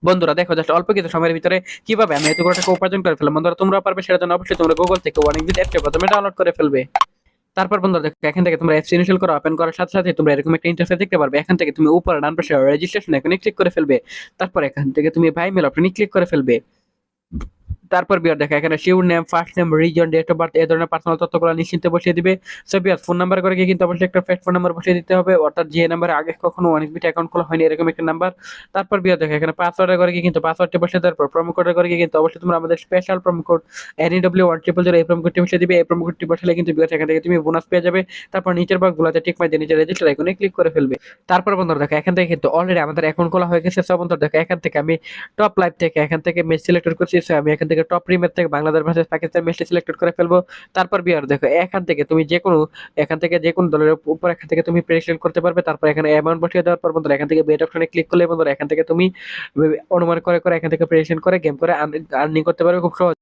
বন্ধুরা দেখো জাস্ট অল্প কিছু সময়ের ভিতরে কিভাবে আমি এতগুলো টাকা উপার্জন করে ফেললাম। বন্ধুরা তোমরা পারবে, সেটার জন্য অবশ্যই তোমরা গুগল থেকে ওয়ার্নিং অ্যাপটা প্রথমে ডাউনলোড করে ফেলবে। তারপর বন্ধুরা দেখো এখান থেকে তোমরা অ্যাপস ইনস্টল করা ওপেন করার সাথে সাথে তোমরা এরকম একটা ইন্টারফেস দেখতে পারবে। এখান থেকে তুমি উপরে ডান পাশে রেজিস্ট্রেশন এখানে ক্লিক করে ফেলবে। তারপর এখান থেকে তুমি ভাই মেল অপশনে ক্লিক করে ফেলবে। তারপর বিয়ার দেখা এখানে surname, first name, reason, date of birth এই ধরনের পার্সোনাল তথ্যগুলো নিশ্চিন্তে বসিয়ে দিবে। সো বিয়ার ফোন নাম্বার করে গিয়ে কিন্তু অবশ্যই একটা ফেক ফোন নাম্বার বসিয়ে দিতে হবে, অর্থাৎ যে নাম্বারে আগে কখনো ওয়ান এক্সবিটি অ্যাকাউন্ট খোলা হয়নি এরকম একটা নাম্বার। তারপর বিয়ার দেখা এখানে পাসওয়ার্ডে করে গিয়ে কিন্তু পাসওয়ার্ডটি বসিয়ে দেওয়ার পর প্রোমো কোডে করে গিয়ে কিন্তু অবশ্যই তোমরা আমাদের স্পেশাল প্রোমো কোড NEW1000 এই প্রোমো কোডটি বসিয়ে দিবে। এই প্রোমো কোডটি বসালে কিন্তু বিয়ার এখান থেকে তুমি বোনাস পেয়ে যাবে। তারপর নিচের বক্সগুলোতে টিক মাই দিয়ে নিচে রেজিস্টার আইকনে ক্লিক করে ফেলবে। তারপর বন্ধুরা দেখো এখান থেকে কিন্তু অলরেডি আমাদের অ্যাকাউন্ট খোলা হয়ে গেছে। সব বন্ধুরা দেখো এখান থেকে আমি টপ লাইভ থেকে এখান থেকে ম্যাচ সিলেক্ট করছি। So, আমি এখান থেকে টপ প্রিমিয়ার থেকে বাংলাদেশ ভার্সেস পাকিস্তান ম্যাচটি সিলেক্ট করে ফেলবো। তারপর বিয়ার দেখো এখান থেকে তুমি যে কোনো দলের উপর এখান থেকে তুমি প্রেডিকশন করতে পারবে। তারপর এখানে অ্যামাউন্ট বসিয়ে দেওয়ার পর বন্ধুরা এখান থেকে বেট অপশনে ক্লিক করলে বন্ধুরা এখান থেকে তুমি অনুমান করে এখান থেকে প্রেডিকশন করে গেম করে আর্নিং করতে পারবে খুব সহজে।